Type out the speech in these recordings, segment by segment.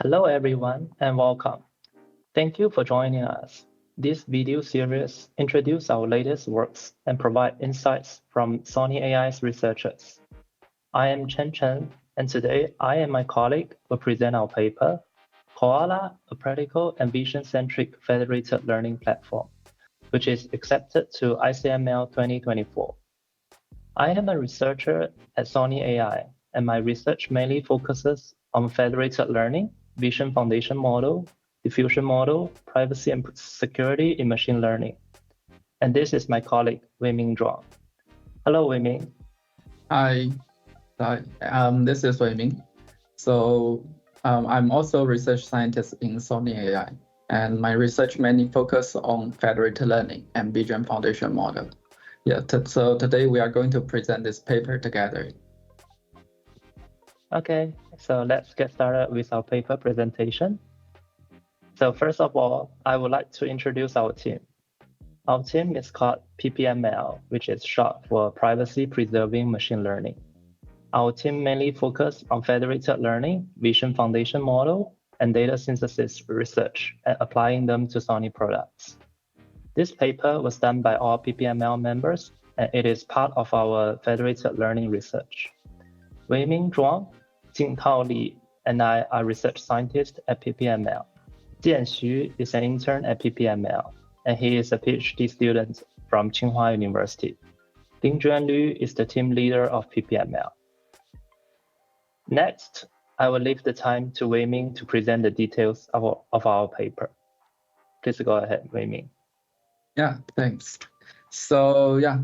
Hello everyone and welcome. Thank you for joining us. This video series introduces our latest works and provide insights from Sony AI's researchers. I am Chen Chen, and today I and my colleague will present our paper, Koala, a practical and vision-centric federated learning platform, which is accepted to ICML 2024. I am a researcher at Sony AI, and my research mainly focuses on federated learning, vision foundation model, diffusion model, privacy and security in machine learning. And this is my colleague, Zhuang. Hello, Weiming. Hi, this is Weiming. I'm also a research scientist in Sony AI, and my research mainly focuses on federated learning and vision foundation model. So today we are going to present this paper together. Okay, so let's get started with our paper presentation. So first of all, I would like to introduce our team. Our team is called PPML, which is short for Privacy Preserving Machine Learning. Our team mainly focuses on federated learning, vision foundation model, and data synthesis research, and applying them to Sony products. This paper was done by all PPML members, and it is part of our federated learning research. Weiming Zhuang, Jingtao Li, and I are research scientists at PPML. Jian Xu is an intern at PPML, and he is a PhD student from Tsinghua University. Lingjuan Liu is the team leader of PPML. Next, I will leave the time to Weiming to present the details of our paper. Please go ahead, Weiming. Yeah, thanks. So I'm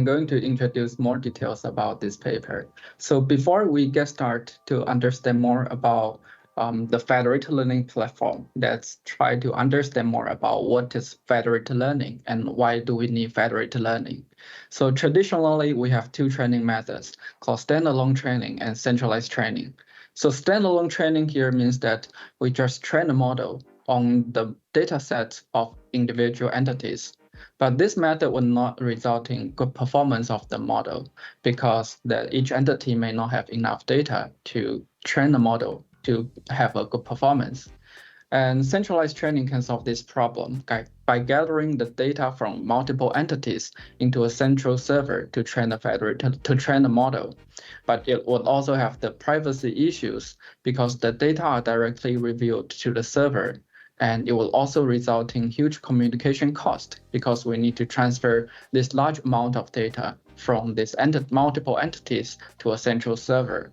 going to introduce more details about this paper. So before we get started to understand more about the federated learning platform, let's try to understand more about what is federated learning and why do we need federated learning. So traditionally, we have two training methods called standalone training and centralized training. So standalone training here means that we just train a model on the data set of individual entities. But this method will not result in good performance of the model because each entity may not have enough data to train the model to have a good performance. And centralized training can solve this problem by gathering the data from multiple entities into a central server to train the model. But it would also have the privacy issues because the data are directly revealed to the server. And it will also result in huge communication cost because we need to transfer this large amount of data from these multiple entities to a central server.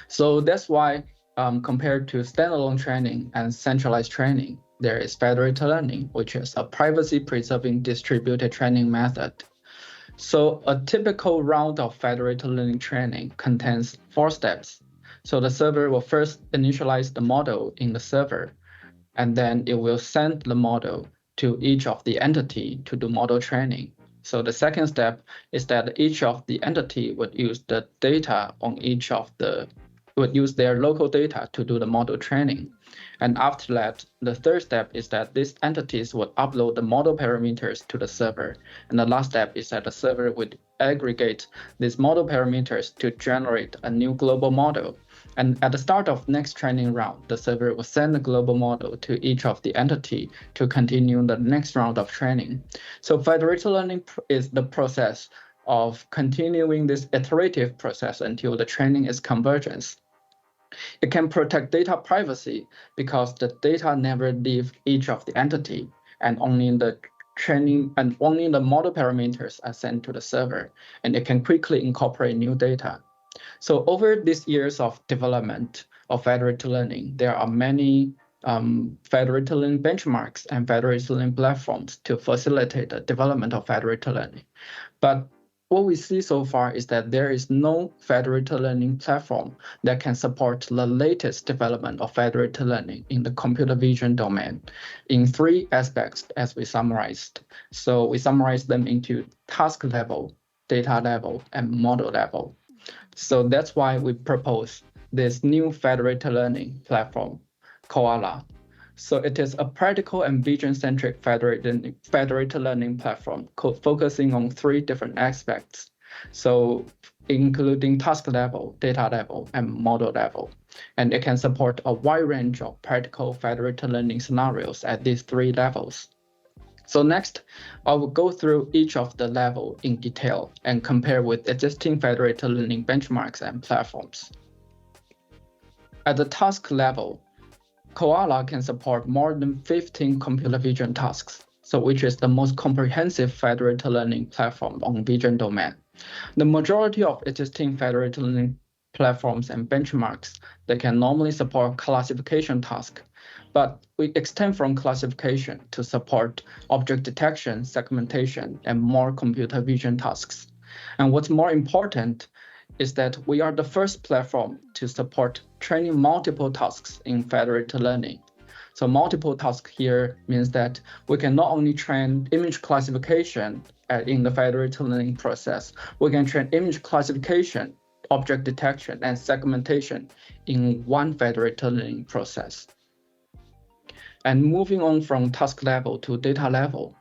So that's why compared to standalone training and centralized training, there is federated learning, which is a privacy-preserving distributed training method. So a typical round of federated learning training contains 4 steps. So the server will first initialize the model in the server, and then it will send the model to each of the entity to do model training. So the second step is that each of the entity would use the data on would use their local data to do the model training. And after that, the third step is that these entities would upload the model parameters to the server. And the last step is that the server would aggregate these model parameters to generate a new global model. And at the start of next training round, the server will send the global model to each of the entity to continue the next round of training. So federated learning is the process of continuing this iterative process until the training is convergence. It can protect data privacy because the data never leave each of the entity, and only the model parameters are sent to the server, and it can quickly incorporate new data. So over these years of development of federated learning, there are many federated learning benchmarks and federated learning platforms to facilitate the development of federated learning. But what we see so far is that there is no federated learning platform that can support the latest development of federated learning in the computer vision domain in 3 aspects as we summarized. So we summarized them into task level, data level, and model level. So that's why we propose this new federated learning platform, Koala. So it is a practical and vision-centric federated learning platform focusing on 3 different aspects. So including task level, data level, and model level. And it can support a wide range of practical federated learning scenarios at these 3 levels. So next, I will go through each of the level in detail and compare with existing federated learning benchmarks and platforms. At the task level, Koala can support more than 15 computer vision tasks, so which is the most comprehensive federated learning platform on vision domain. The majority of existing federated learning platforms and benchmarks that can normally support classification tasks, but we extend from classification to support object detection, segmentation, and more computer vision tasks. And what's more important is that we are the first platform to support training multiple tasks in federated learning. So multiple tasks here means that we can not only train image classification in the federated learning process, we can train image classification, object detection, and segmentation in one federated learning process. And moving on from task level to data level.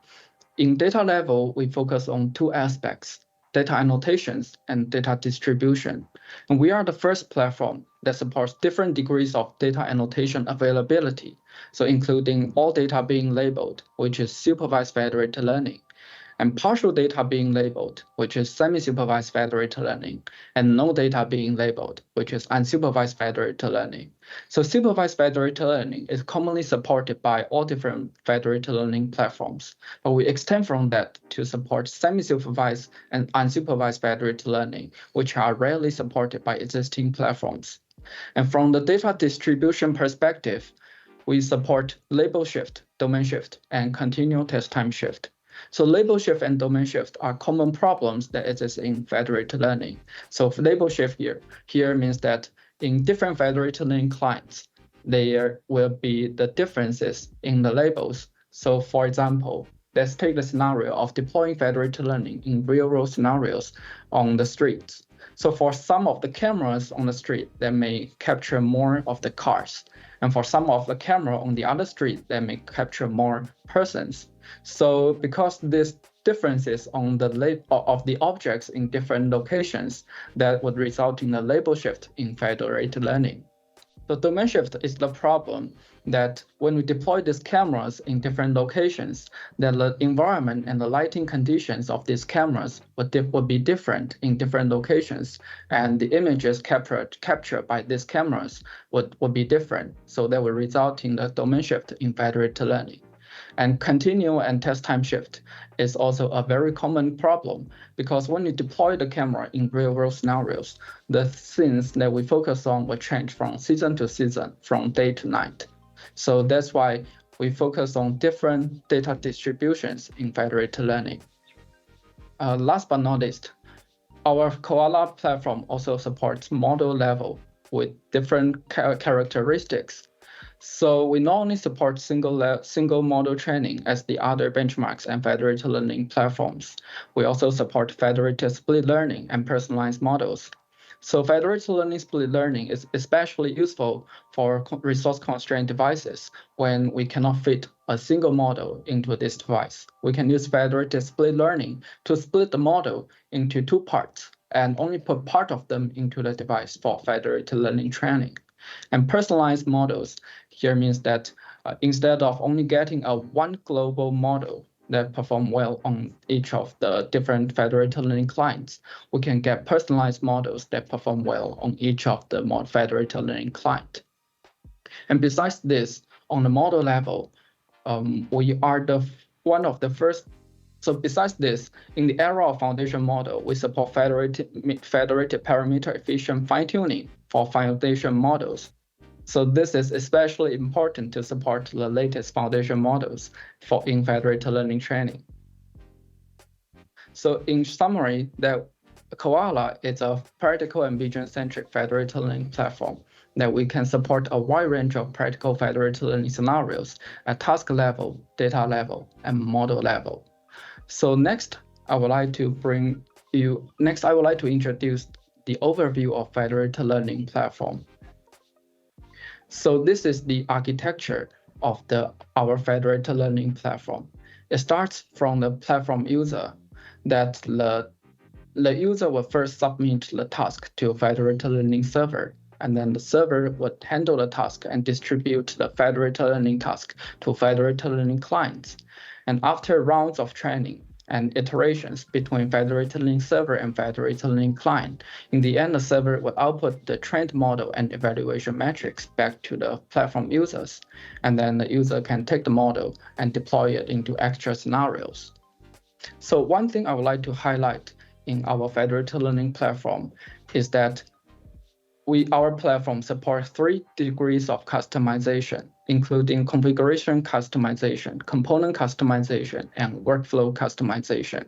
In data level, we focus on 2 aspects: data annotations and data distribution. And we are the first platform that supports different degrees of data annotation availability, so including all data being labeled, which is supervised federated learning, and partial data being labeled, which is semi-supervised federated learning, and no data being labeled, which is unsupervised federated learning. So supervised federated learning is commonly supported by all different federated learning platforms, but we extend from that to support semi-supervised and unsupervised federated learning, which are rarely supported by existing platforms. And from the data distribution perspective, we support label shift, domain shift, and continual test time shift. So label shift and domain shift are common problems that exist in federated learning. So label shift here means that in different federated learning clients, there will be the differences in the labels. So for example, let's take the scenario of deploying federated learning in real-world scenarios on the streets. So for some of the cameras on the street, they may capture more of the cars. And for some of the camera on the other street, they may capture more persons. So because these differences on the of the objects in different locations, that would result in a label shift in federated learning. The domain shift is the problem that when we deploy these cameras in different locations, that the environment and the lighting conditions of these cameras would be different in different locations, and the images captured by these cameras would be different. So that will result in the domain shift in federated learning. And continual and test time shift is also a very common problem, because when you deploy the camera in real-world scenarios, the scenes that we focus on will change from season to season, from day to night. So that's why we focus on different data distributions in federated learning. Last but not least, our Koala platform also supports model level with different characteristics. So we not only support single model training as the other benchmarks and federated learning platforms, we also support federated split learning and personalized models. So federated learning split learning is especially useful for resource-constrained devices when we cannot fit a single model into this device. We can use federated split learning to split the model into 2 parts and only put part of them into the device for federated learning training. And personalized models here means that instead of only getting one global model that perform well on each of the different federated learning clients, we can get personalized models that perform well on each of the federated learning client. And besides this, on the model level, we are one of the first. So besides this, in the era of foundation model, we support federated parameter efficient fine-tuning for foundation models. So this is especially important to support the latest foundation models in federated learning training. So in summary, that Koala is a practical and vision-centric federated learning platform that we can support a wide range of practical federated learning scenarios at task level, data level, and model level. So next, I would like to introduce the overview of federated learning platform. So this is the architecture of our federated learning platform. It starts from the platform user, that the the user will first submit the task to federated learning server, and then the server would handle the task and distribute the federated learning task to federated learning clients. And after rounds of training and iterations between federated learning server and federated learning client, in the end, the server will output the trained model and evaluation metrics back to the platform users. And then the user can take the model and deploy it into actual scenarios. So one thing I would like to highlight in our federated learning platform is that our platform supports 3 degrees of customization, including configuration customization, component customization, and workflow customization.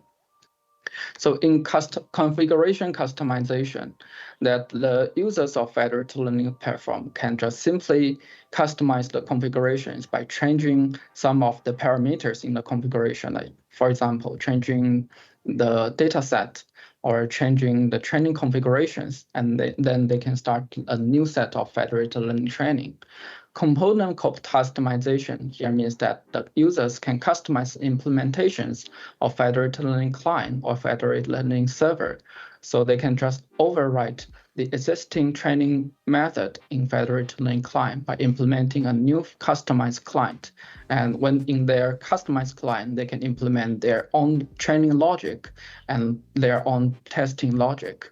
So in configuration customization, that the users of federated learning platform can just simply customize the configurations by changing some of the parameters in the configuration, like, for example, changing the data set or changing the training configurations, and then they can start a new set of federated learning training. Component customization here means that the users can customize implementations of federated learning client or federated learning server, so they can just overwrite the existing training method in federated learning client by implementing a new customized client. And when in their customized client, they can implement their own training logic and their own testing logic.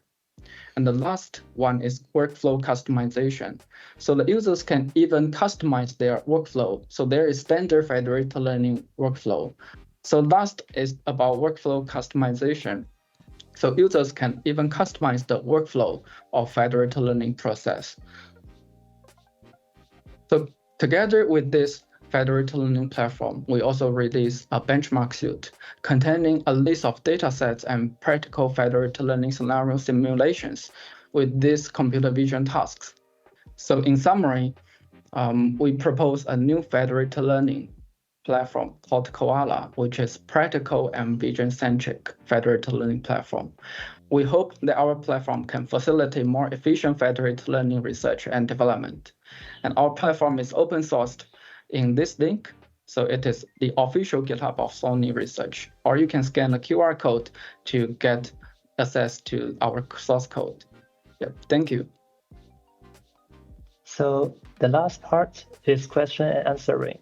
And the last one is workflow customization. So the users can even customize their workflow. So there is standard federated learning workflow. So last is about workflow customization. So users can even customize the workflow of federated learning process. So together with this federated learning platform, we also release a benchmark suite containing a list of datasets and practical federated learning scenario simulations with these computer vision tasks. So in summary, we propose a new federated learning platform called Koala, which is practical and vision-centric federated learning platform. We hope that our platform can facilitate more efficient federated learning research and development. And our platform is open sourced in this link. So it is the official GitHub of Sony Research, or you can scan the QR code to get access to our source code. Yep, thank you. So the last part is question and answering.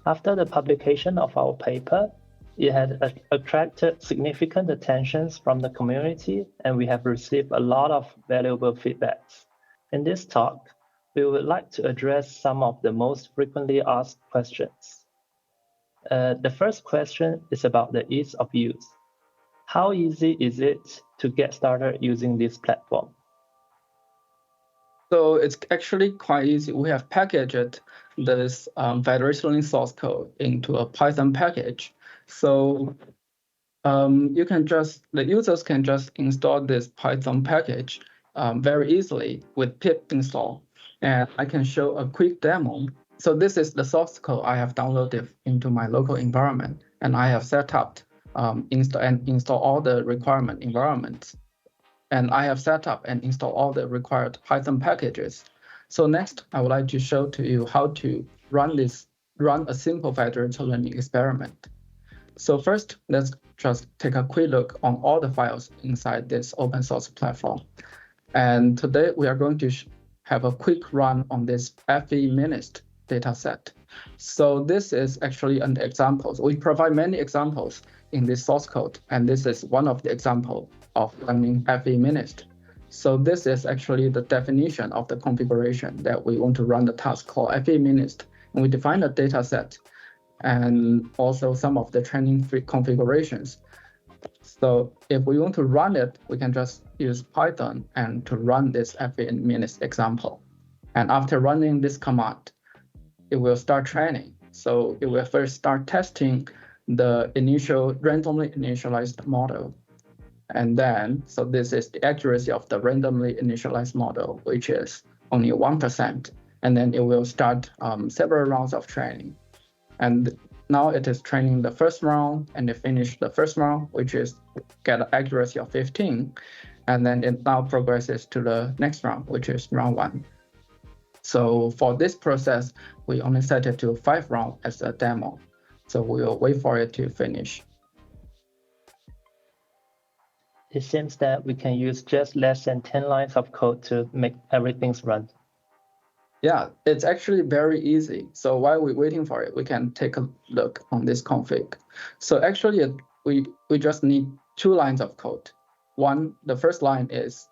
After the publication of our paper, it had attracted significant attention from the community, and we have received a lot of valuable feedbacks. In this talk, we would like to address some of the most frequently asked questions. The first question is about the ease of use. How easy is it to get started using this platform? So it's actually quite easy. We have packaged this federated learning source code into a Python package. So the users can just install this Python package very easily with pip install. And I can show a quick demo. So this is the source code I have downloaded into my local environment, and I have set up install all the requirement environments. And I have set up and installed all the required Python packages. So next, I would like to show to you how to run a simple federated learning experiment. So first, let's just take a quick look on all the files inside this open source platform. And today we are going to have a quick run on this FE-MINIST dataset. So this is actually an example. We provide many examples in this source code, and this is one of the examples of running FE-MINIST. So this is actually the definition of the configuration that we want to run the task called FE-MINIST. And we define the data set and also some of the training configurations. So if we want to run it, we can just use Python and to run this FE-MINIST example. And after running this command, it will start training. So it will first start testing the initial randomly initialized model. And then, so this is the accuracy of the randomly initialized model, which is only 1%. And then it will start several rounds of training. And now it is training the first round, and it finished the first round, which is get an accuracy of 15. And then it now progresses to the next round, which is round 1. So for this process, we only set it to 5 rounds as a demo. So we will wait for it to finish. it seems that we can use just less than 10 lines of code to make everything run. Yeah, it's actually very easy. So while we're waiting for it, we can take a look on this config. So actually, we just need 2 lines of code. The first line is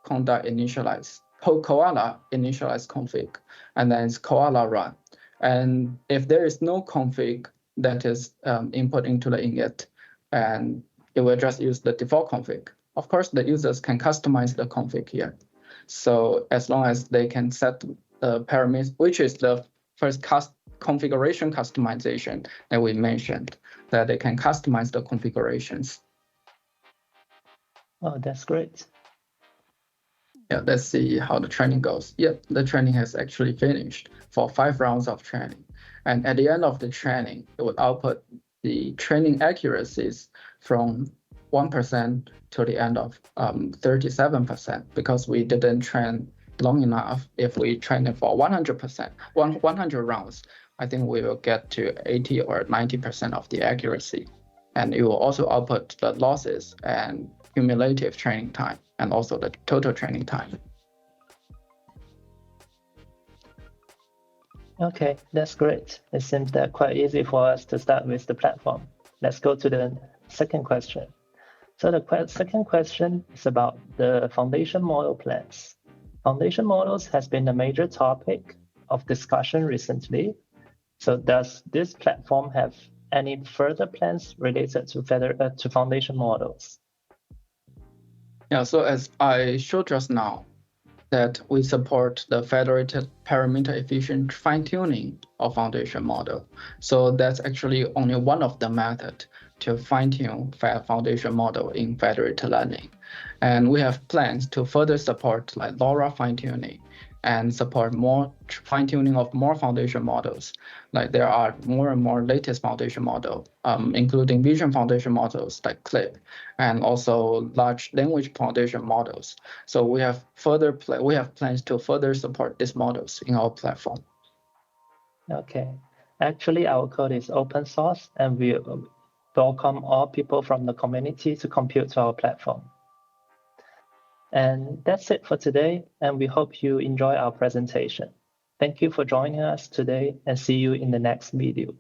conda initialize, Koala initialize config, and then it's Koala run. And if there is no config that is input into the init, and it will just use the default config. Of course, the users can customize the config here. So as long as they can set the parameters, which is the first configuration customization that we mentioned, that they can customize the configurations. Oh, that's great. Yeah, let's see how the training goes. Yep, the training has actually finished for 5 rounds of training. And at the end of the training, it would output the training accuracies from 1% to the end of 37%, because we didn't train long enough. If we train it for 100%, 100 rounds, I think we will get to 80 or 90% of the accuracy. And it will also output the losses and cumulative training time, and also the total training time. Okay, that's great. It seems that quite easy for us to start with the platform. Let's go to the second question. So the second question is about the foundation model plans. Foundation models has been a major topic of discussion recently. So does this platform have any further plans related to foundation models? Yeah, so as I showed just now, that we support the federated parameter efficient fine-tuning of foundation model. So that's actually only one of the methods to fine-tune foundation model in federated learning. And we have plans to further support like LoRa fine-tuning and support more fine-tuning of more foundation models. Like there are more and more latest foundation model, including vision foundation models like CLIP, and also large language foundation models. So we have plans to further support these models in our platform. Okay, actually our code is open source, and we welcome all people from the community to contribute to our platform. And that's it for today, and we hope you enjoy our presentation. Thank you for joining us today, and see you in the next video.